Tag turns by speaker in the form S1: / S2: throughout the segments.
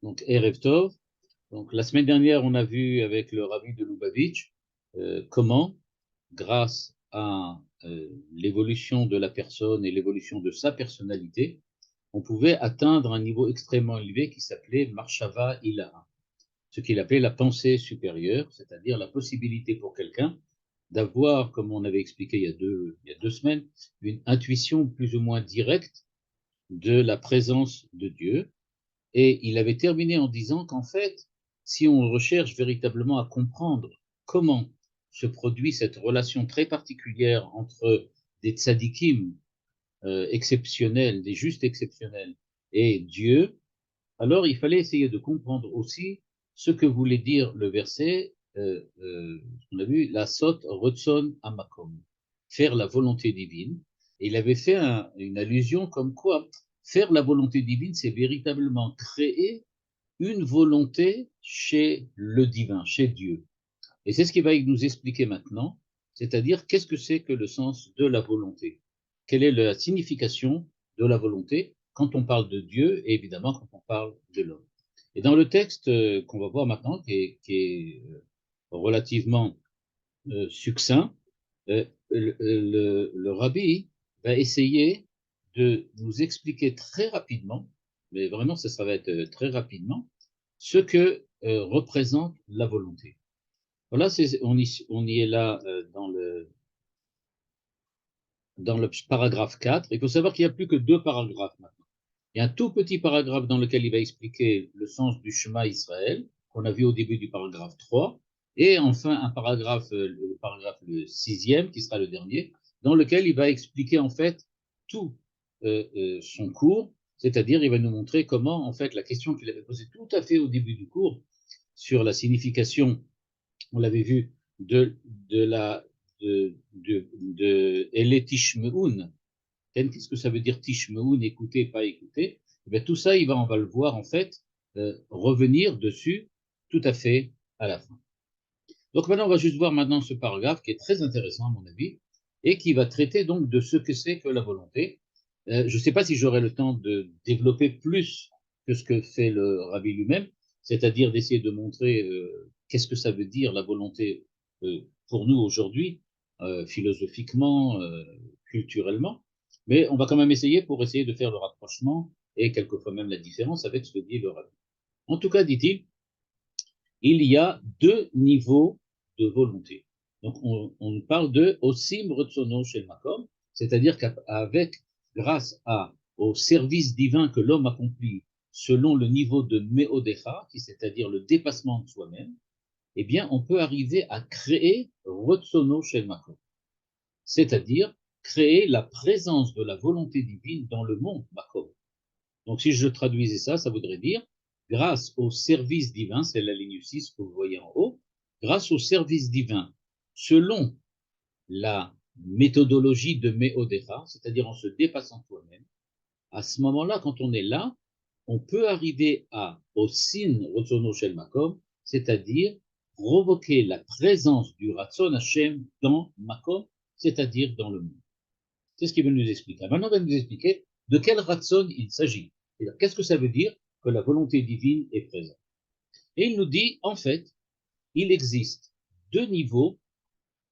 S1: Donc, Erev Tov. Donc, la semaine dernière, on a vu avec le Rabbi de Lubavitch comment, grâce à l'évolution de la personne et l'évolution de sa personnalité, on pouvait atteindre un niveau extrêmement élevé qui s'appelait Marshava Ilaha, ce qu'il appelait la pensée supérieure, c'est-à-dire la possibilité pour quelqu'un d'avoir, comme on avait expliqué il y a deux semaines, une intuition plus ou moins directe de la présence de Dieu. Et il avait terminé en disant qu'en fait, si on recherche véritablement à comprendre comment se produit cette relation très particulière entre des tzadikim exceptionnels, des justes exceptionnels, et Dieu, alors il fallait essayer de comprendre aussi ce que voulait dire le verset, on a vu, la sot rotson amakom, faire la volonté divine. Et il avait fait une allusion comme quoi faire la volonté divine, c'est véritablement créer une volonté chez le divin, chez Dieu. Et c'est ce qu'il va nous expliquer maintenant, c'est-à-dire qu'est-ce que c'est que le sens de la volonté? Quelle est la signification de la volonté quand on parle de Dieu et évidemment quand on parle de l'homme? Et dans le texte qu'on va voir maintenant, qui est relativement succinct, le rabbi va essayer de nous expliquer très rapidement, mais vraiment ça va être très rapidement, ce que représente la volonté. Voilà, on y est là dans le paragraphe 4. Il faut savoir qu'il n'y a plus que deux paragraphes maintenant. Il y a un tout petit paragraphe dans lequel il va expliquer le sens du Shema Israël, qu'on a vu au début du paragraphe 3, et enfin un paragraphe, le paragraphe le sixième, qui sera le dernier, dans lequel il va expliquer en fait tout son cours, c'est-à-dire il va nous montrer comment en fait la question qu'il avait posée tout à fait au début du cours sur la signification, on l'avait vu, de la de Ele Tishmeun. Qu'est-ce que ça veut dire Tishmeun, écouter, pas écouter? Eh bien, tout ça, on va le voir en fait revenir dessus tout à fait à la fin. Donc maintenant, on va juste voir maintenant ce paragraphe qui est très intéressant à mon avis et qui va traiter donc de ce que c'est que la volonté. Je ne sais pas si j'aurai le temps de développer plus que ce que fait le rabbi lui-même, c'est-à-dire d'essayer de montrer qu'est-ce que ça veut dire la volonté pour nous aujourd'hui, philosophiquement, culturellement. Mais on va quand même essayer pour essayer de faire le rapprochement et quelquefois même la différence avec ce que dit le rabbi. En tout cas, dit-il, il y a deux niveaux de volonté. Donc, on parle de Osim Retsono Shel Makom, c'est-à-dire qu'avec, au service divin que l'homme accomplit selon le niveau de Meodecha, c'est-à-dire le dépassement de soi-même, eh bien, on peut arriver à créer Retsono Shel Makom, c'est-à-dire créer la présence de la volonté divine dans le monde Makom. Donc, si je traduisais ça, ça voudrait dire, grâce au service divin, c'est la ligne 6 que vous voyez en haut, grâce au service divin, selon la méthodologie de Meodera, c'est-à-dire en se dépassant soi-même, à ce moment-là, quand on est là, on peut arriver au sin Rotzono Shel Makom, c'est-à-dire provoquer la présence du Ratzon Hashem dans Makom, c'est-à-dire dans le monde. C'est ce qu'il veut nous expliquer. Maintenant, il va nous expliquer de quel Ratzon il s'agit. Qu'est-ce que ça veut dire que la volonté divine est présente? Et il nous dit, en fait, il existe deux niveaux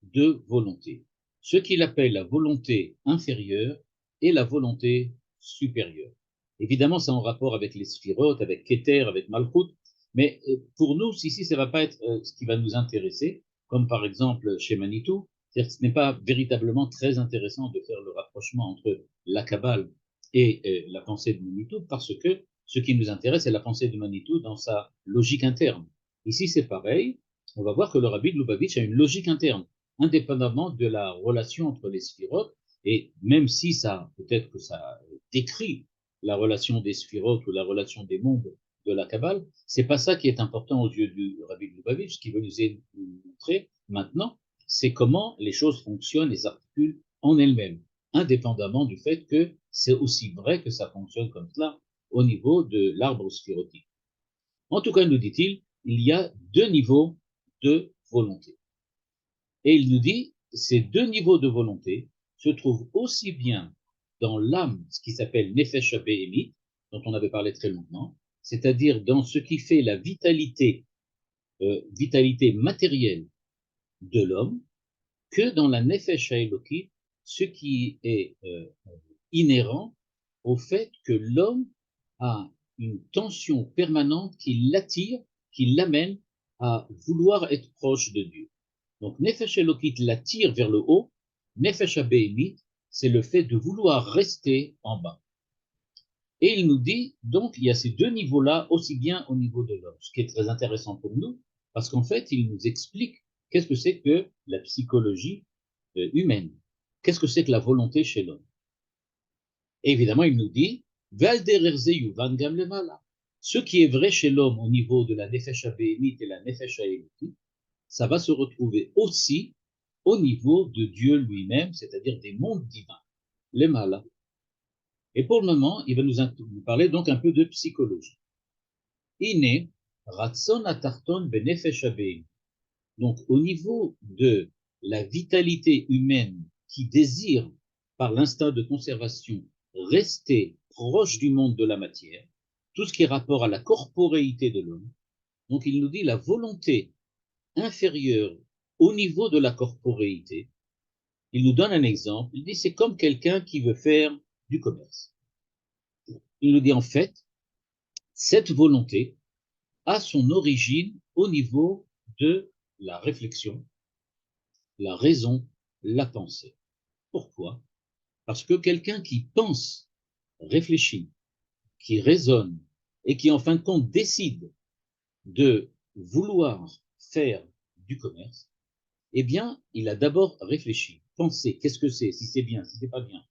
S1: de volonté. Ce qu'il appelle la volonté inférieure et la volonté supérieure. Évidemment, c'est en rapport avec les sphirotes, avec Keter, avec Malchut, mais pour nous, ici, ça ne va pas être ce qui va nous intéresser, comme par exemple chez Manitou. C'est-à-dire que ce n'est pas véritablement très intéressant de faire le rapprochement entre la Kabbale et la pensée de Manitou, parce que ce qui nous intéresse, c'est la pensée de Manitou dans sa logique interne. Ici, c'est pareil. On va voir que le rabbi de Lubavitch a une logique interne, indépendamment de la relation entre les sphirotes, et même si ça, peut-être que ça décrit la relation des sphirotes ou la relation des mondes de la Kabbale, c'est pas ça qui est important aux yeux du rabbi de Lubavitch. Ce qu'il veut nous montrer maintenant, c'est comment les choses fonctionnent et s'articulent en elles-mêmes, indépendamment du fait que c'est aussi vrai que ça fonctionne comme cela au niveau de l'arbre sphirotique. En tout cas, nous dit-il, il y a deux niveaux de volonté. Et il nous dit, ces deux niveaux de volonté se trouvent aussi bien dans l'âme, ce qui s'appelle Nefesh Behemit, dont on avait parlé très longuement, c'est-à-dire dans ce qui fait la vitalité, vitalité matérielle de l'homme, que dans la Nefesh HaElokit, ce qui est inhérent au fait que l'homme a une tension permanente qui l'attire, qui l'amène à vouloir être proche de Dieu. Donc Nefesh HaElokit l'attire vers le haut, Nefesh HaBehemit, c'est le fait de vouloir rester en bas. Et il nous dit, donc, il y a ces deux niveaux-là, aussi bien au niveau de l'homme, ce qui est très intéressant pour nous, parce qu'en fait, il nous explique qu'est-ce que c'est que la psychologie humaine, qu'est-ce que c'est que la volonté chez l'homme. Et évidemment, il nous dit, ce qui est vrai chez l'homme au niveau de la Nefesh HaBehemit et la Nefesh HaElokit, ça va se retrouver aussi au niveau de Dieu lui-même, c'est-à-dire des mondes divins, les malas. Et pour le moment, il va nous parler donc un peu de psychologie. Iné, Ratson Atarton Benefesh HaBehemit. Donc, au niveau de la vitalité humaine qui désire, par l'instinct de conservation, rester proche du monde de la matière, tout ce qui est rapport à la corporéité de l'homme, donc il nous dit la volonté inférieure au niveau de la corporéité, il nous donne un exemple, il dit c'est comme quelqu'un qui veut faire du commerce. Il nous dit en fait, cette volonté a son origine au niveau de la réflexion, la raison, la pensée. Pourquoi? Parce que quelqu'un qui pense, réfléchit, qui raisonne et qui en fin de compte décide de vouloir faire du commerce, eh bien, il a d'abord réfléchi, pensé, qu'est-ce que c'est, si c'est bien, si c'est pas bien.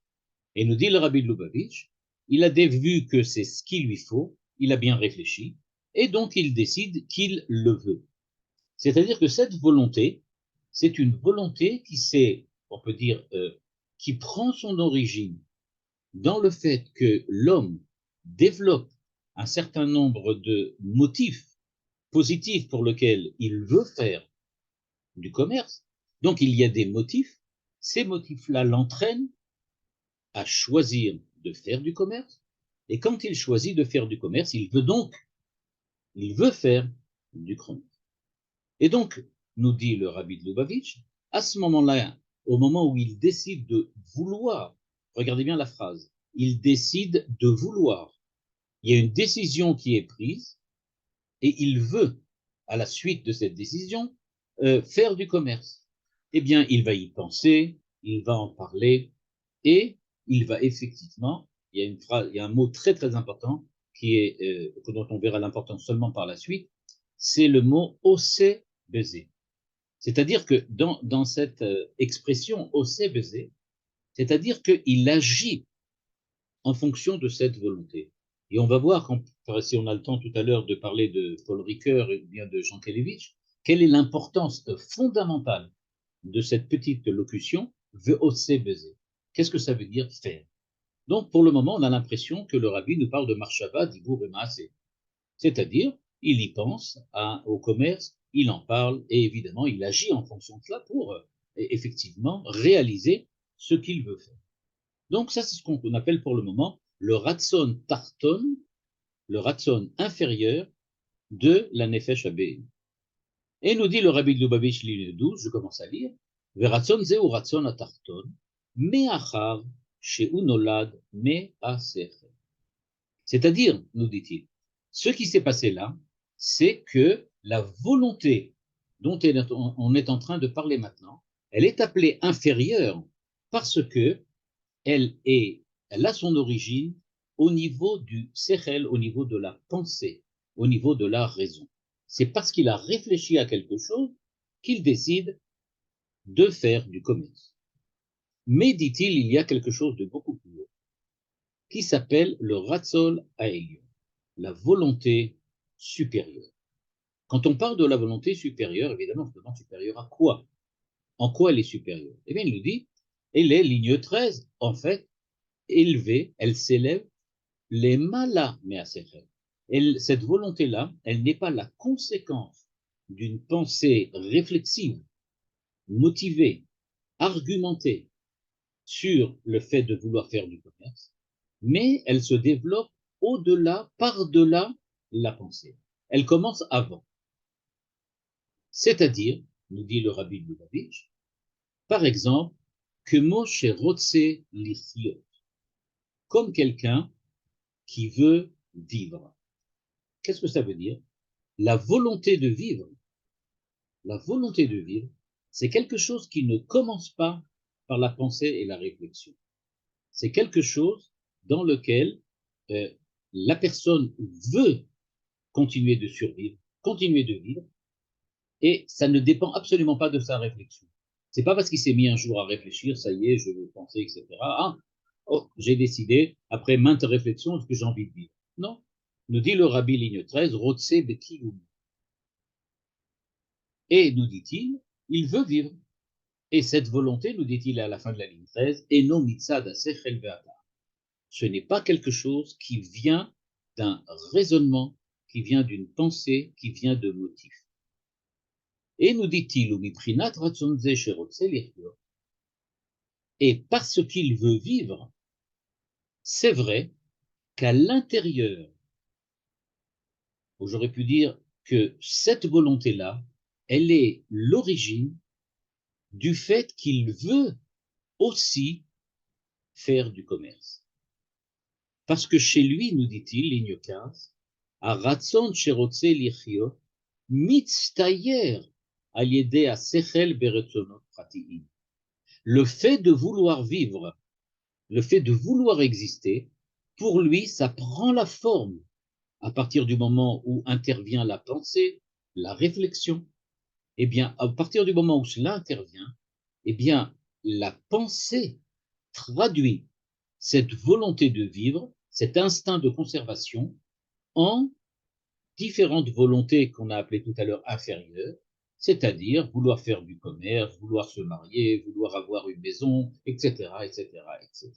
S1: Et nous dit le Rabbi de Lubavitch, il a vu que c'est ce qu'il lui faut, il a bien réfléchi, et donc il décide qu'il le veut. C'est-à-dire que cette volonté, c'est une volonté qui s'est, on peut dire, qui prend son origine dans le fait que l'homme développe un certain nombre de motifs positifs pour lesquels il veut faire du commerce. Donc il y a des motifs, ces motifs-là l'entraînent à choisir de faire du commerce, et quand il choisit de faire du commerce, il veut faire du commerce. Et donc, nous dit le Rabbi de Lubavitch, à ce moment-là, au moment où il décide de vouloir, regardez bien la phrase, il décide de vouloir. Il y a une décision qui est prise et il veut, à la suite de cette décision, faire du commerce. Eh bien, il va y penser, il va en parler et il va effectivement, il y a une phrase, il y a un mot très très important qui est, dont on verra l'importance seulement par la suite, c'est le mot osé baiser. C'est-à-dire que dans cette expression osé baiser, c'est-à-dire qu'il agit en fonction de cette volonté. Et on va voir, si on a le temps tout à l'heure de parler de Paul Ricoeur et bien de Jean Kelevitch, quelle est l'importance fondamentale de cette petite locution ve'osé baiser. Qu'est-ce que ça veut dire faire? Donc, pour le moment, on a l'impression que le rabbi nous parle de marshava, dibour et maasé. C'est-à-dire, il y pense au commerce, il en parle et évidemment, il agit en fonction de cela pour effectivement réaliser ce qu'il veut faire. Donc ça, c'est ce qu'on appelle pour le moment le ratson tarton, le ratson inférieur de la nefesh HaBehemit. Et nous dit le Rabbi de Lubavitch, ligne 12, je commence à lire, Veratson zeu ratson atarton, me'achar she'u nolad me'asechel. C'est-à-dire, nous dit-il, ce qui s'est passé là, c'est que la volonté dont on est en train de parler maintenant, elle est appelée inférieure parce que elle a son origine au niveau du sechel, au niveau de la pensée, au niveau de la raison. C'est parce qu'il a réfléchi à quelque chose qu'il décide de faire du commerce. Mais, dit-il, il y a quelque chose de beaucoup plus haut, qui s'appelle le ratzol haelion, la volonté supérieure. Quand on parle de la volonté supérieure, évidemment, on se demande supérieure à quoi? En quoi elle est supérieure? Eh bien, il nous dit, elle est, ligne 13, en fait, élevée, elle s'élève, les malas me'asechel. Cette volonté-là, elle n'est pas la conséquence d'une pensée réflexive, motivée, argumentée sur le fait de vouloir faire du commerce, mais elle se développe au-delà, par-delà la pensée. Elle commence avant. C'est-à-dire, nous dit le Rabbi Lubavitch, par exemple, que Moshe Rotse Lichiot, comme quelqu'un qui veut vivre. Qu'est-ce que ça veut dire? La volonté de vivre, c'est quelque chose qui ne commence pas par la pensée et la réflexion. C'est quelque chose dans lequel euh, la personne veut continuer de survivre, continuer de vivre, et ça ne dépend absolument pas de sa réflexion. C'est pas parce qu'il s'est mis un jour à réfléchir, ça y est, je veux penser, etc. Ah, oh, j'ai décidé, après maintes réflexions, que j'ai envie de vivre. Non. Nous dit le Rabbi ligne 13, Rotse Bekiyum. Et nous dit-il, il veut vivre. Et cette volonté, nous dit-il à la fin de la ligne 13, Eno mitzad asechel ve'ata. Ce n'est pas quelque chose qui vient d'un raisonnement, qui vient d'une pensée, qui vient de motifs. Et nous dit-il, et parce qu'il veut vivre, c'est vrai qu'à l'intérieur, j'aurais pu dire que cette volonté-là, elle est l'origine du fait qu'il veut aussi faire du commerce. Parce que chez lui, nous dit-il, ligne 15, Aratzon Sherotze Lichiot, Mitztayer al yedei asechel beretzonot pratiim. Le fait de vouloir vivre, le fait de vouloir exister, pour lui, ça prend la forme à partir du moment où intervient la pensée, la réflexion. Eh bien, à partir du moment où cela intervient, eh bien, la pensée traduit cette volonté de vivre, cet instinct de conservation, en différentes volontés qu'on a appelées tout à l'heure inférieures, c'est-à-dire vouloir faire du commerce, vouloir se marier, vouloir avoir une maison, etc., etc., etc.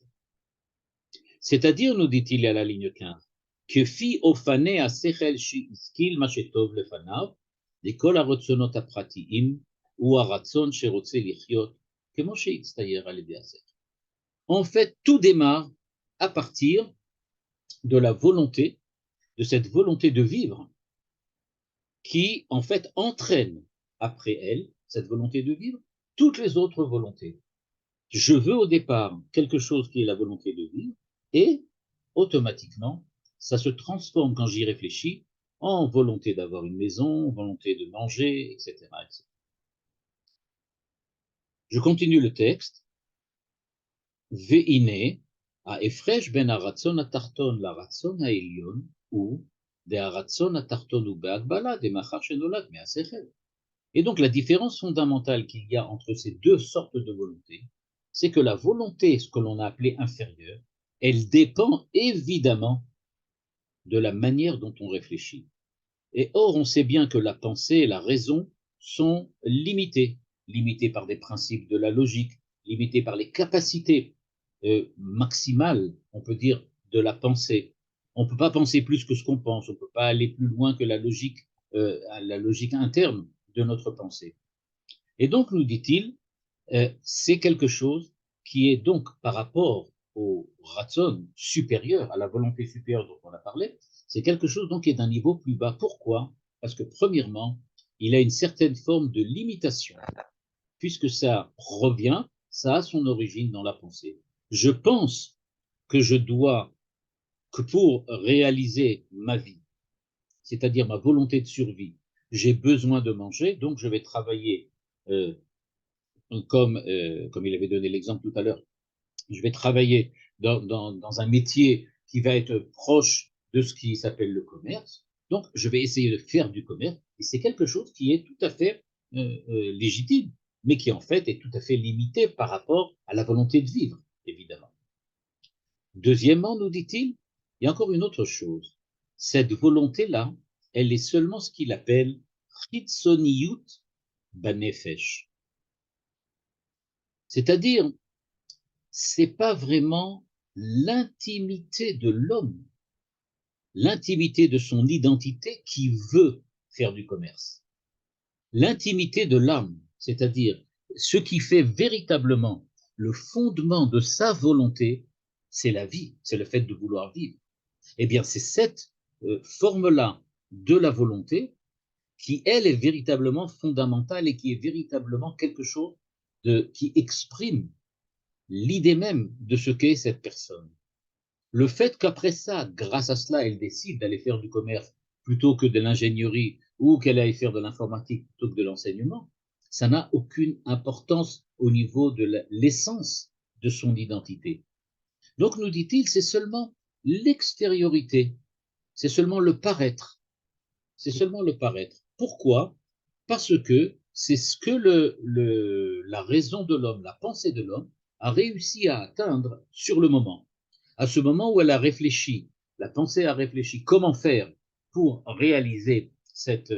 S1: C'est-à-dire, nous dit-il à la ligne 15, que fi ofane asechel shi'искil machetov lefanav, לכל הרצונות הפרטיים הוא הרצון שרוצה לחיות כמו שהצטייר על ידי השכל. En fait, tout démarre à partir de la volonté, de cette volonté de vivre, qui en fait entraîne après elle, cette volonté de vivre, toutes les autres volontés. Je veux au départ quelque chose qui est la volonté de vivre, et automatiquement, ça se transforme quand j'y réfléchis en volonté d'avoir une maison, volonté de manger, etc., etc. Je continue le texte. Ve'ine, ההפרש בין הרצון התחתון לרצון העליון הוא דהרצון התחתון הוא בהגבלה דמאחר שנולד מהשכל. Et donc la différence fondamentale qu'il y a entre ces deux sortes de volontés, c'est que la volonté, ce que l'on a appelé inférieure, elle dépend évidemment de la manière dont on réfléchit. Et or, on sait bien que la pensée et la raison sont limitées, limitées par des principes de la logique, limitées par les capacités maximales, on peut dire, de la pensée. On ne peut pas penser plus que ce qu'on pense, on ne peut pas aller plus loin que la logique interne de notre pensée. Et donc, nous dit-il, c'est quelque chose qui est donc par rapport au ratson supérieur, à la volonté supérieure dont on a parlé, c'est quelque chose donc qui est d'un niveau plus bas. Pourquoi? Parce que premièrement, il a une certaine forme de limitation, puisque ça revient, ça a son origine dans la pensée. Je pense que je dois, que pour réaliser ma vie, c'est-à-dire ma volonté de survie, j'ai besoin de manger, donc je vais travailler euh, comme il avait donné l'exemple tout à l'heure, je vais travailler dans un métier qui va être proche de ce qui s'appelle le commerce. Donc, je vais essayer de faire du commerce, et c'est quelque chose qui est tout à fait légitime, mais qui en fait est tout à fait limité par rapport à la volonté de vivre, évidemment. Deuxièmement, nous dit-il, il y a encore une autre chose. Cette volonté-là, elle est seulement ce qu'il appelle chitzoniyut banefesh. C'est-à-dire, c'est pas vraiment l'intimité de l'homme, l'intimité de son identité qui veut faire du commerce. L'intimité de l'âme, c'est-à-dire ce qui fait véritablement le fondement de sa volonté, c'est la vie, c'est le fait de vouloir vivre. Eh bien, c'est cette forme-là de la volonté qui, elle, est véritablement fondamentale et qui est véritablement quelque chose qui exprime l'idée même de ce qu'est cette personne. Le fait qu'après ça, grâce à cela, elle décide d'aller faire du commerce plutôt que de l'ingénierie ou qu'elle aille faire de l'informatique plutôt que de l'enseignement, ça n'a aucune importance au niveau de l'essence de son identité. Donc, nous dit-il, c'est seulement l'extériorité, c'est seulement le paraître, c'est seulement le paraître. Pourquoi? Parce que c'est ce que la raison de l'homme, la pensée de l'homme, a réussi à atteindre sur le moment. À ce moment où elle a réfléchi, la pensée a réfléchi comment faire pour réaliser cette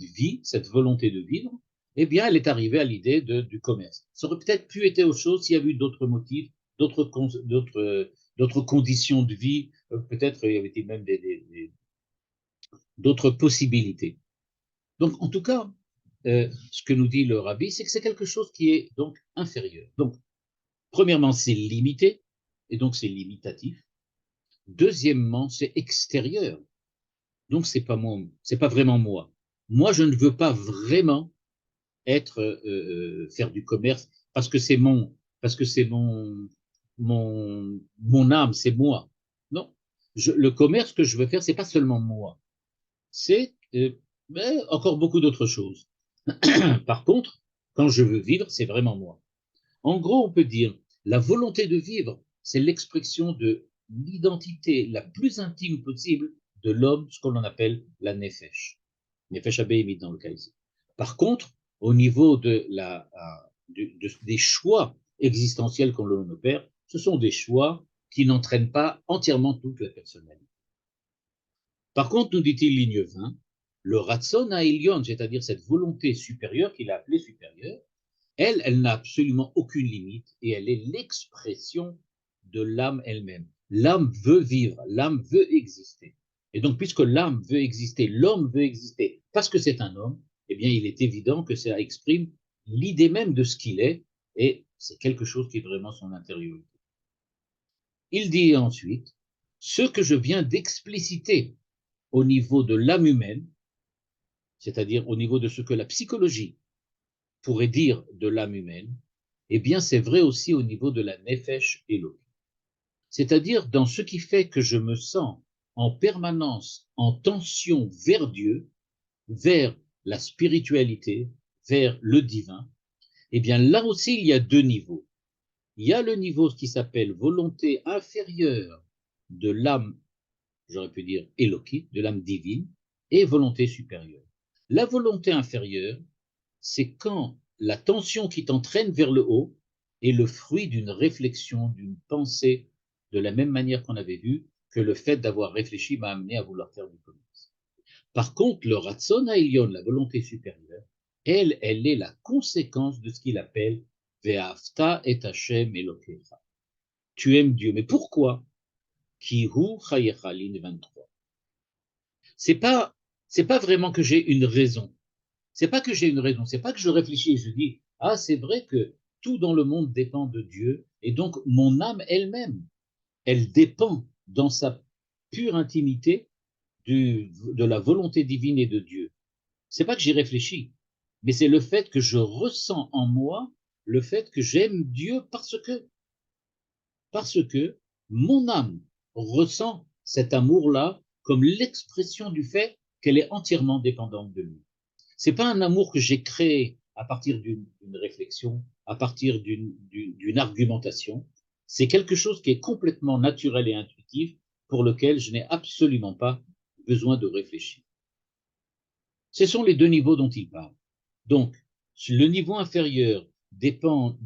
S1: vie, cette volonté de vivre, eh bien, elle est arrivée à l'idée du commerce. Ça aurait peut-être pu être autre chose s'il y avait eu d'autres motifs, d'autres conditions de vie, peut-être il y avait même d'autres possibilités. Donc, en tout cas, ce que nous dit le rabbi, c'est que c'est quelque chose qui est donc inférieur. Donc, premièrement, c'est limité, et donc c'est limitatif. Deuxièmement, c'est extérieur, donc c'est pas vraiment moi. Moi, je ne veux pas vraiment faire du commerce parce que c'est mon âme, c'est moi. Non, le commerce que je veux faire, c'est pas seulement moi, c'est encore beaucoup d'autres choses. Par contre, quand je veux vivre, c'est vraiment moi. En gros, on peut dire, la volonté de vivre, c'est l'expression de l'identité la plus intime possible de l'homme, ce qu'on appelle la nefesh. Nefesh abéhimite dans le cas ici. Par contre, au niveau des choix existentiels qu'on l'on opère, ce sont des choix qui n'entraînent pas entièrement toute la personnalité. Par contre, nous dit-il, ligne 20, le ratson haïlion, c'est-à-dire cette volonté supérieure qu'il a appelée supérieure, elle n'a absolument aucune limite et elle est l'expression de l'âme elle-même. L'âme veut vivre, l'âme veut exister. Et donc, puisque l'âme veut exister, l'homme veut exister parce que c'est un homme, eh bien, il est évident que ça exprime l'idée même de ce qu'il est et c'est quelque chose qui est vraiment son intériorité. Il dit ensuite, ce que je viens d'expliciter au niveau de l'âme humaine, c'est-à-dire au niveau de ce que la psychologie pourrait dire de l'âme humaine, eh bien c'est vrai aussi au niveau de la nefesh Elohim. C'est-à-dire dans ce qui fait que je me sens en permanence en tension vers Dieu, vers la spiritualité, vers le divin, eh bien là aussi il y a deux niveaux. Il y a le niveau qui s'appelle volonté inférieure de l'âme, j'aurais pu dire Elohim, de l'âme divine, et volonté supérieure. La volonté inférieure, c'est quand la tension qui t'entraîne vers le haut est le fruit d'une réflexion, d'une pensée, de la même manière qu'on avait vu que le fait d'avoir réfléchi m'a amené à vouloir faire du commerce. Par contre, le Ratson Haïlion, la volonté supérieure, elle est la conséquence de ce qu'il appelle Ve'afta et Hashem Elokecha. Tu aimes Dieu. Mais pourquoi? Kihu Chayecha, ligne 23. C'est pas vraiment que j'ai une raison. C'est pas que j'ai une raison, c'est pas que je réfléchis et je dis, ah, c'est vrai que tout dans le monde dépend de Dieu, et donc mon âme elle-même, elle dépend dans sa pure intimité de la volonté divine et de Dieu. C'est pas que j'y réfléchis, mais c'est le fait que je ressens en moi le fait que j'aime Dieu parce que mon âme ressent cet amour-là comme l'expression du fait qu'elle est entièrement dépendante de lui. C'est pas un amour que j'ai créé à partir d'une réflexion, à partir d'une argumentation. C'est quelque chose qui est complètement naturel et intuitif pour lequel je n'ai absolument pas besoin de réfléchir. Ce sont les deux niveaux dont il parle. Donc, le niveau inférieur dépend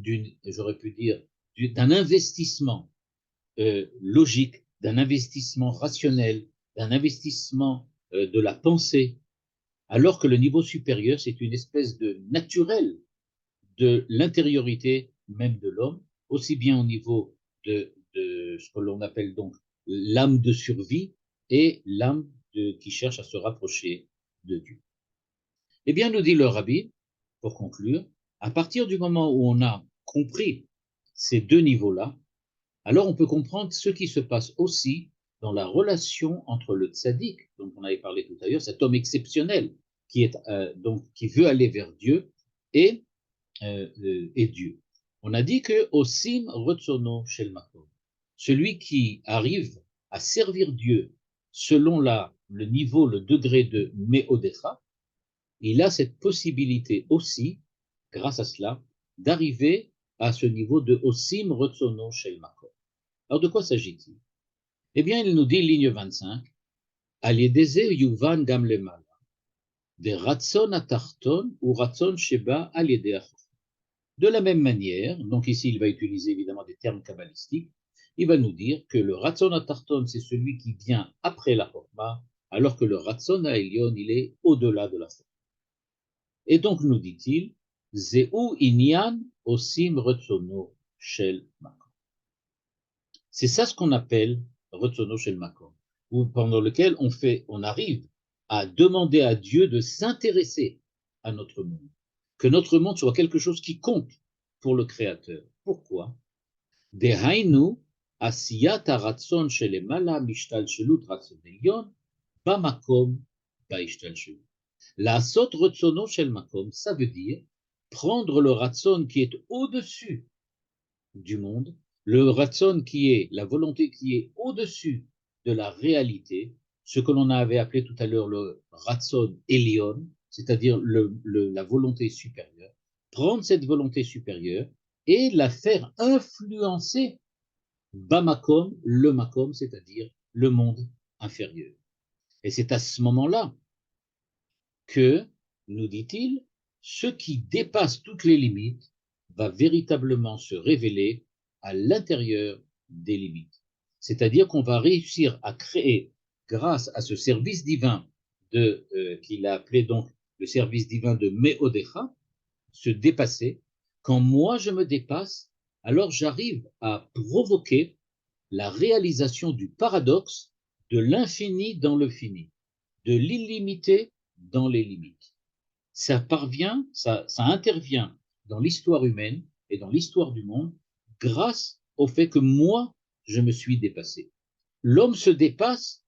S1: j'aurais pu dire, d'un investissement logique, d'un investissement rationnel, d'un investissement de la pensée, alors que le niveau supérieur, c'est une espèce de naturel de l'intériorité même de l'homme, aussi bien au niveau de ce que l'on appelle donc l'âme de survie et l'âme qui cherche à se rapprocher de Dieu. Eh bien, nous dit le rabbi, pour conclure, à partir du moment où on a compris ces deux niveaux-là, alors on peut comprendre ce qui se passe aussi dans la relation entre le tzaddik, dont on avait parlé tout à l'heure, cet homme exceptionnel qui veut aller vers Dieu et Dieu. On a dit que Osim Retsono Shel Makom, celui qui arrive à servir Dieu selon le niveau, le degré de Meodecha, il a cette possibilité aussi, grâce à cela, d'arriver à ce niveau de Osim Retsono Shel Makom. Alors de quoi s'agit-il? Eh bien, il nous dit, ligne 25, Aliedeze Yuvan Gam Lemala, de Ratson Atarton ou Ratson Sheba Aliede. De la même manière, donc ici il va utiliser évidemment des termes kabbalistiques, il va nous dire que le Ratson Atarton c'est celui qui vient après la Chokma, alors que le Ratson Aelion il est au-delà de la Chokma. Et donc nous dit-il, Zeu Inyan Osim Retsono Shel Makom. C'est ça ce qu'on appelle Retsono Shel Makom, pendant lequel on arrive à demander à Dieu de s'intéresser à notre monde, que notre monde soit quelque chose qui compte pour le Créateur. Pourquoi? Dehainu asiyat haratzon shelemala mishtalshelut ratzon elyon bamakom baishtalshelut. La'asot retsono shel makom, ça veut dire prendre le ratzon qui est au-dessus du monde, le ratzon qui est la volonté qui est au-dessus de la réalité, ce que l'on avait appelé tout à l'heure le ratzon elion, c'est-à-dire la volonté supérieure, prendre cette volonté supérieure et la faire influencer bamakom, le makom, c'est-à-dire le monde inférieur. Et c'est à ce moment-là que, nous dit-il, ce qui dépasse toutes les limites va véritablement se révéler à l'intérieur des limites. C'est-à-dire qu'on va réussir à créer, grâce à ce service divin qu'il a appelé donc le service divin de Meodecha, se dépasser. Quand moi je me dépasse, alors j'arrive à provoquer la réalisation du paradoxe de l'infini dans le fini, de l'illimité dans les limites. Ça intervient dans l'histoire humaine et dans l'histoire du monde grâce au fait que moi, je me suis dépassé. L'homme se dépasse,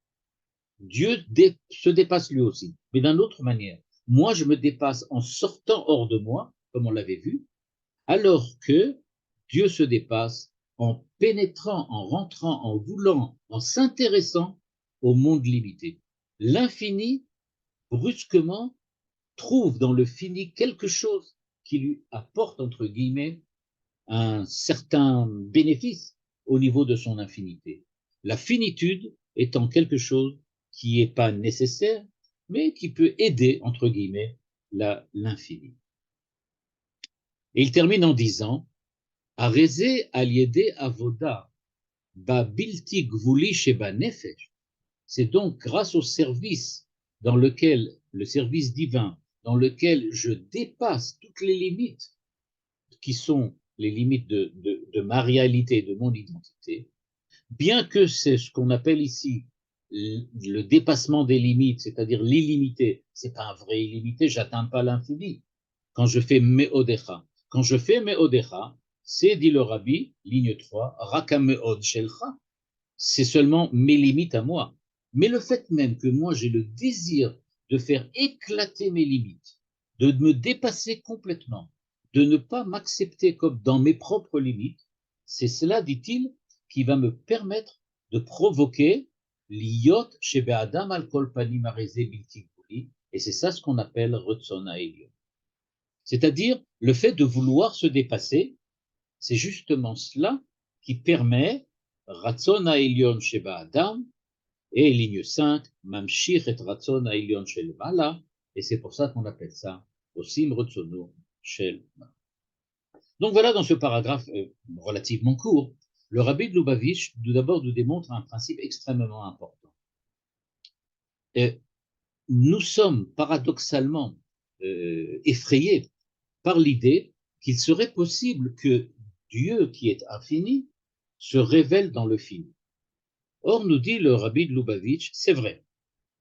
S1: Dieu se dépasse lui aussi, mais d'une autre manière. Moi, je me dépasse en sortant hors de moi, comme on l'avait vu, alors que Dieu se dépasse en pénétrant, en rentrant, en voulant, en s'intéressant au monde limité. L'infini, brusquement, trouve dans le fini quelque chose qui lui apporte, entre guillemets, un certain bénéfice au niveau de son infinité. La finitude étant quelque chose qui n'est pas nécessaire, mais qui peut aider, entre guillemets, l'infini. Et il termine en disant, Areze aliede avoda, ba bilti gvuli sheba nefesh. C'est donc grâce au service le service divin, dans lequel je dépasse toutes les limites qui sont les limites de ma réalité, de mon identité, bien que c'est ce qu'on appelle ici le dépassement des limites, c'est-à-dire l'illimité, c'est pas un vrai illimité, j'atteins pas l'infini. Quand je fais Meodecha, c'est, dit le Rabbi, ligne 3, Raka Meod Shelcha, c'est seulement mes limites à moi. Mais le fait même que moi j'ai le désir de faire éclater mes limites, de me dépasser complètement, de ne pas m'accepter comme dans mes propres limites, c'est cela, dit-il, qui va me permettre de provoquer l'iyot shebe adam al kol panim areze bilti gvuli, et c'est ça ce qu'on appelle Retzon Ha'elyon. C'est-à-dire le fait de vouloir se dépasser, c'est justement cela qui permet Ratzon Ha'elyon sheba adam, et ligne 5, Mamshich et Ratzon Ha'elyon shel Mala, et c'est pour ça qu'on appelle ça Osim Retzono Shel Mala. Donc voilà, dans ce paragraphe relativement court, le Rabbi de Lubavitch, tout d'abord, nous démontre un principe extrêmement important. Et nous sommes paradoxalement effrayés par l'idée qu'il serait possible que Dieu, qui est infini, se révèle dans le fini. Or, nous dit le Rabbi de Lubavitch, c'est vrai,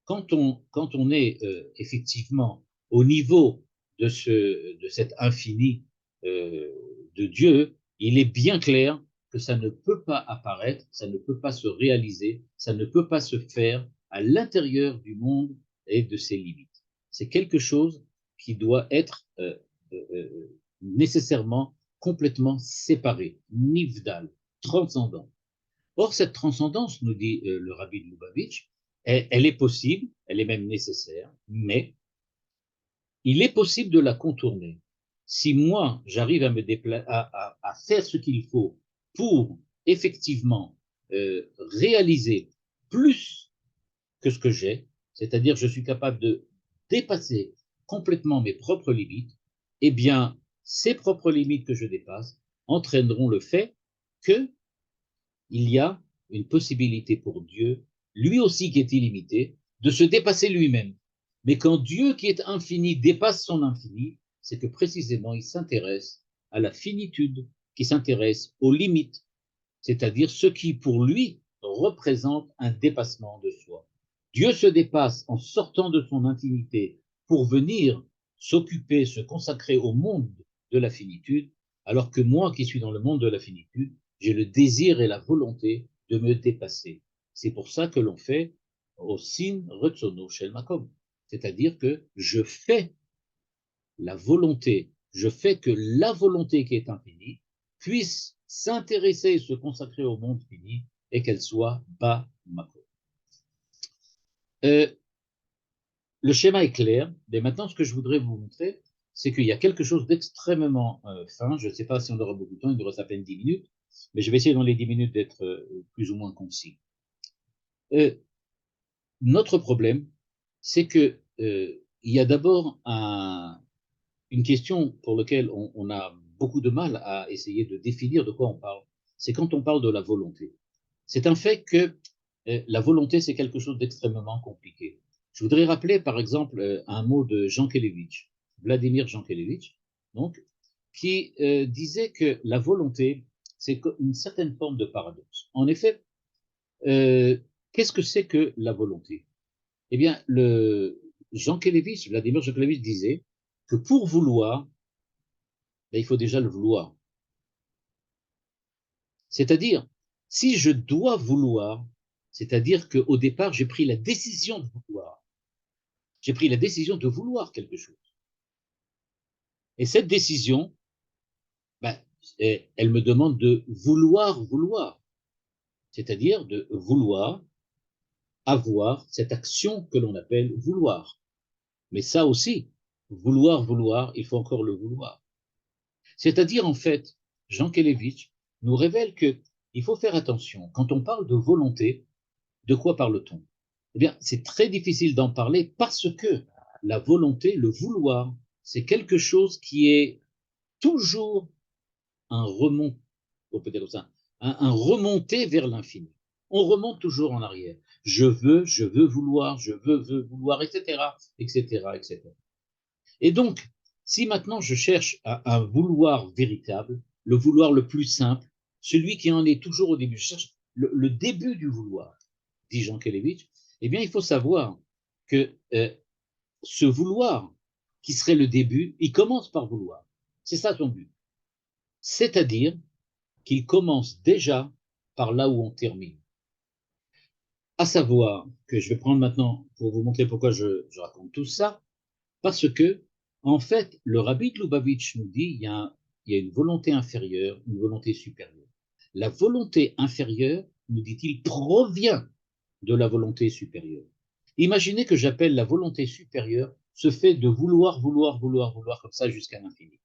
S1: quand on est effectivement au niveau de cet infini de Dieu, il est bien clair que ça ne peut pas apparaître, ça ne peut pas se réaliser, ça ne peut pas se faire à l'intérieur du monde et de ses limites. C'est quelque chose qui doit être nécessairement complètement séparé, nivdal, transcendant. Or, cette transcendance, nous dit le rabbi de Lubavitch, elle est possible, elle est même nécessaire, mais il est possible de la contourner. Si moi, j'arrive à à faire ce qu'il faut pour effectivement réaliser plus que ce que j'ai, c'est-à-dire je suis capable de dépasser complètement mes propres limites, eh bien, ces propres limites que je dépasse entraîneront le fait qu'il y a une possibilité pour Dieu, lui aussi qui est illimité, de se dépasser lui-même. Mais quand Dieu qui est infini dépasse son infini, c'est que précisément il s'intéresse à la finitude, qui s'intéresse aux limites, c'est-à-dire ce qui pour lui représente un dépassement de soi. Dieu se dépasse en sortant de son infinité pour venir s'occuper, se consacrer au monde de la finitude, alors que moi qui suis dans le monde de la finitude, j'ai le désir et la volonté de me dépasser. C'est pour ça que l'on fait au sin retsono shel makom, c'est-à-dire que je fais la volonté, je fais que la volonté qui est infinie puisse s'intéresser et se consacrer au monde fini et qu'elle soit bas makom. Le schéma est clair, mais maintenant ce que je voudrais vous montrer, c'est qu'il y a quelque chose d'extrêmement fin. Je ne sais pas si on aura beaucoup de temps, il nous reste à peine 10 minutes, mais je vais essayer dans les 10 minutes d'être plus ou moins concis. Notre problème, c'est que il y a d'abord une question pour laquelle on a beaucoup de mal à essayer de définir de quoi on parle. C'est quand on parle de la volonté. C'est un fait que la volonté, c'est quelque chose d'extrêmement compliqué. Je voudrais rappeler, par exemple, un mot de Jankélévitch, Vladimir Jankélévitch, donc, qui disait que la volonté, c'est une certaine forme de paradoxe. En effet, qu'est-ce que c'est que la volonté? Eh bien, Vladimir Jankélévitch disait que pour vouloir, ben, il faut déjà le vouloir. C'est-à-dire, si je dois vouloir, c'est-à-dire qu'au départ, j'ai pris la décision de vouloir. J'ai pris la décision de vouloir quelque chose. Et cette décision, ben, elle me demande de vouloir. C'est-à-dire de vouloir avoir cette action que l'on appelle vouloir. Mais ça aussi, vouloir, il faut encore le vouloir. C'est-à-dire, en fait, Jean Kelevitch nous révèle qu'il faut faire attention. Quand on parle de volonté, de quoi parle-t-on? Eh bien, c'est très difficile d'en parler parce que la volonté, le vouloir, c'est quelque chose qui est toujours un remont, on peut dire comme ça, un remonter vers l'infini. On remonte toujours en arrière. Je veux vouloir, je veux vouloir, etc., etc., etc. Et donc, si maintenant je cherche un vouloir véritable, le vouloir le plus simple, celui qui en est toujours au début, je cherche le début du vouloir, dit Jean Kelevitch, eh bien, il faut savoir que ce vouloir, qui serait le début, il commence par vouloir. C'est ça son but. C'est-à-dire qu'il commence déjà par là où on termine. À savoir que je vais prendre maintenant, pour vous montrer pourquoi je raconte tout ça, parce que, en fait, le rabbi de Lubavitch nous dit il y a une volonté inférieure, une volonté supérieure. La volonté inférieure, nous dit-il, provient de la volonté supérieure. Imaginez que j'appelle la volonté supérieure ce fait de vouloir comme ça jusqu'à l'infini.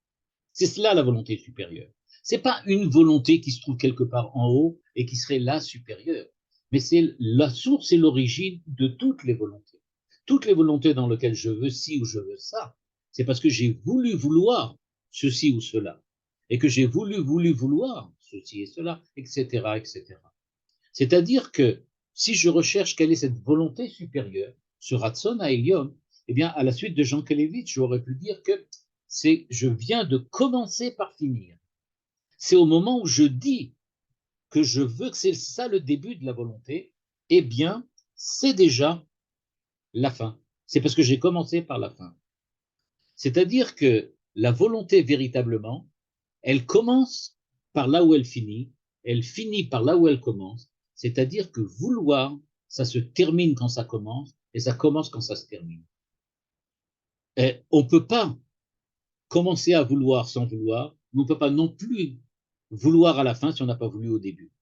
S1: C'est cela la volonté supérieure. C'est pas une volonté qui se trouve quelque part en haut et qui serait la supérieure, mais c'est la source et l'origine de toutes les volontés. Toutes les volontés dans lesquelles je veux ci ou je veux ça, c'est parce que j'ai voulu vouloir ceci ou cela, et que j'ai voulu vouloir ceci et cela, etc., etc. C'est-à-dire que si je recherche quelle est cette volonté supérieure, ce Ratson à Elion, eh bien, à la suite de Jean Kelevitch, j'aurais pu dire que je viens de commencer par finir. C'est au moment où je dis que je veux que c'est ça le début de la volonté, eh bien, c'est déjà la fin. C'est parce que j'ai commencé par la fin. C'est-à-dire que la volonté véritablement, elle commence par là où elle finit, elle finit par là où elle commence, c'est-à-dire que vouloir, ça se termine quand ça commence, et ça commence quand ça se termine. Et on ne peut pas commencer à vouloir sans vouloir, mais on ne peut pas non plus vouloir à la fin si on n'a pas voulu au début.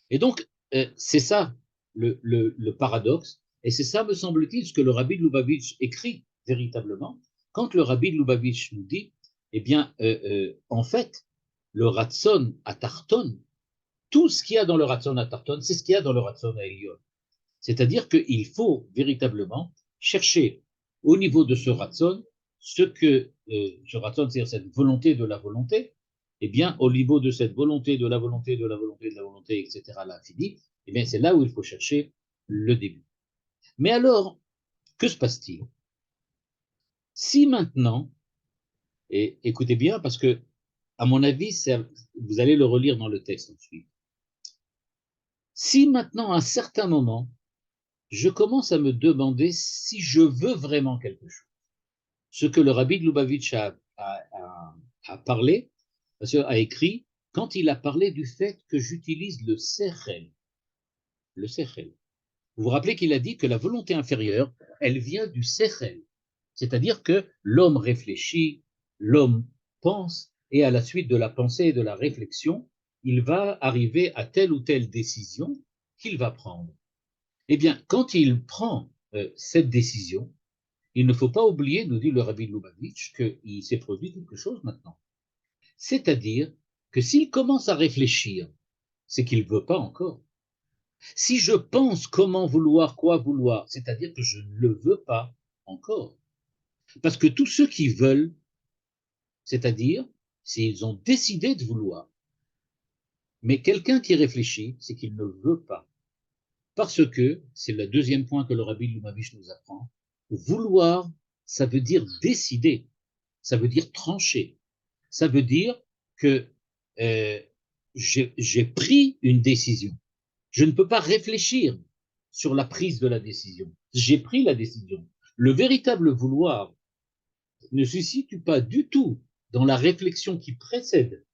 S1: Et donc, c'est ça le paradoxe, et c'est ça, me semble-t-il, ce que le rabbi de Lubavitch écrit véritablement, quand le rabbi de Lubavitch nous dit, eh bien, en fait, le Ratson à Tarton, tout ce qu'il y a dans le Ratson à Tarton, c'est ce qu'il y a dans le Ratson à Elion. C'est-à-dire qu'il faut véritablement chercher au niveau de ce Ratson, ce que ce Ratson, c'est-à-dire cette volonté de la volonté, eh bien, au niveau de cette volonté, de la volonté, de la volonté, de la volonté, etc., à l'infini, eh bien, c'est là où il faut chercher le début. Mais alors, que se passe-t-il? Si maintenant, et écoutez bien, parce que, à mon avis, vous allez le relire dans le texte ensuite, si maintenant, à un certain moment, je commence à me demander si je veux vraiment quelque chose, ce que le rabbi de Lubavitch a parlé, a écrit, quand il a parlé du fait que j'utilise le sechel. Le sechel. Vous vous rappelez qu'il a dit que la volonté inférieure, elle vient du sechel. C'est-à-dire que l'homme réfléchit, l'homme pense, et à la suite de la pensée et de la réflexion, il va arriver à telle ou telle décision qu'il va prendre. Eh bien, quand il prend cette décision, il ne faut pas oublier, nous dit le rabbi Lubavitch, qu'il s'est produit quelque chose maintenant. C'est-à-dire que s'il commence à réfléchir, c'est qu'il ne veut pas encore. Si je pense comment vouloir, quoi vouloir, c'est-à-dire que je ne le veux pas encore. Parce que tous ceux qui veulent, c'est-à-dire s'ils ont décidé de vouloir, mais quelqu'un qui réfléchit, c'est qu'il ne veut pas. Parce que, c'est le deuxième point que le rabbi Lubavitch nous apprend, vouloir, ça veut dire décider, ça veut dire trancher, ça veut dire que euh, j'ai pris une décision. Je ne peux pas réfléchir sur la prise de la décision. J'ai pris la décision. Le véritable vouloir ne se situe pas du tout dans la réflexion qui précède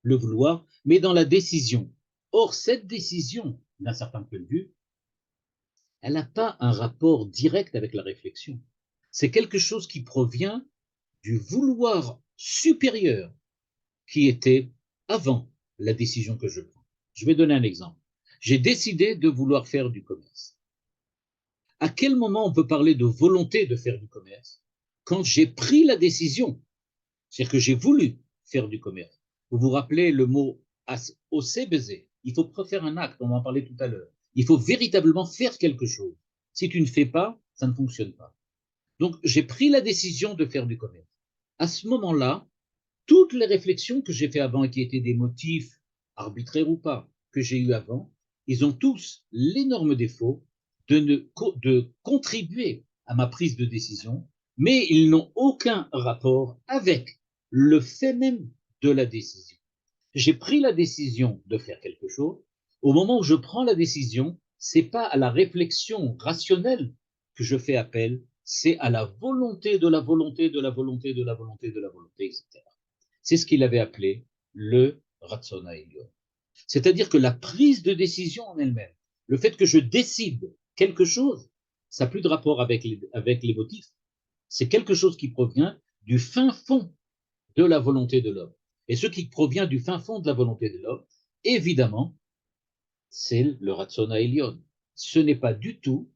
S1: le vouloir, mais dans la décision. Or, cette décision, d'un certain point de vue, elle n'a pas un rapport direct avec la réflexion. C'est quelque chose qui provient du vouloir supérieur qui était avant la décision que je prends. Je vais donner un exemple. J'ai décidé de vouloir faire du commerce. À quel moment on peut parler de volonté de faire du commerce? Quand j'ai pris la décision, c'est-à-dire que j'ai voulu faire du commerce. Vous vous rappelez le mot osebeze? Il faut faire un acte, on en parlait tout à l'heure. Il faut véritablement faire quelque chose. Si tu ne fais pas, ça ne fonctionne pas. Donc, j'ai pris la décision de faire du commerce. À ce moment-là, toutes les réflexions que j'ai fait avant et qui étaient des motifs, arbitraires ou pas, que j'ai eu avant, ils ont tous l'énorme défaut de contribuer à ma prise de décision, mais ils n'ont aucun rapport avec le fait même de la décision. J'ai pris la décision de faire quelque chose. Au moment où je prends la décision, c'est pas à la réflexion rationnelle que je fais appel, c'est à la volonté de la volonté de la volonté de la volonté de la volonté, etc. C'est ce qu'il avait appelé le Ratzon Ha'elyon. C'est-à-dire que la prise de décision en elle-même, le fait que je décide quelque chose, ça n'a plus de rapport avec les motifs. C'est quelque chose qui provient du fin fond de la volonté de l'homme. Et ce qui provient du fin fond de la volonté de l'homme, évidemment, c'est le Ratzon Ha'elyon. Ce n'est pas du tout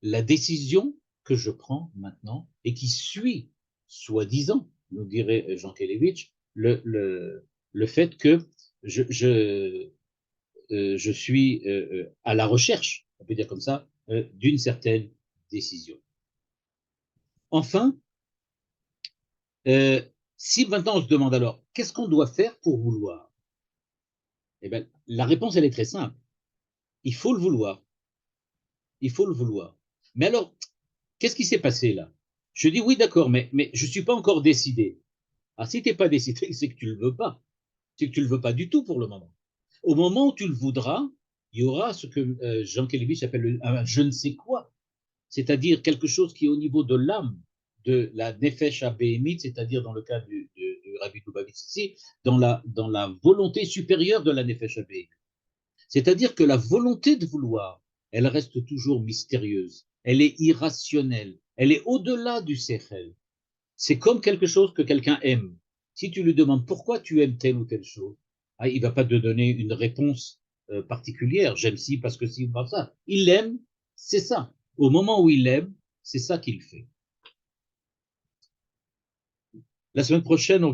S1: la décision que je prends maintenant et qui suit, soi-disant, nous dirait Jean Kelevitch, le fait que je suis à la recherche, on peut dire comme ça, d'une certaine décision. Enfin, si maintenant on se demande alors, qu'est-ce qu'on doit faire pour vouloir? Eh bien, la réponse, elle est très simple. Il faut le vouloir. Il faut le vouloir. Mais alors, qu'est-ce qui s'est passé là? Je dis oui, d'accord, mais je ne suis pas encore décidé. Ah, si tu n'es pas décidé, c'est que tu ne le veux pas. C'est que tu ne le veux pas du tout pour le moment. Au moment où tu le voudras, il y aura ce que Jean Kelevitch appelle un je ne sais quoi, c'est-à-dire quelque chose qui est au niveau de l'âme, de la nefesh abéhémite, c'est-à-dire dans le cas du Rabbi ici, dans la volonté supérieure de la Nefesh Abéine. C'est-à-dire que la volonté de vouloir, elle reste toujours mystérieuse, elle est irrationnelle, elle est au-delà du Sechel. C'est comme quelque chose que quelqu'un aime. Si tu lui demandes pourquoi tu aimes telle ou telle chose, il ne va pas te donner une réponse particulière. J'aime ci parce que ci ou pas ça. Il l'aime, c'est ça. Au moment où il l'aime, c'est ça qu'il fait. La semaine prochaine, on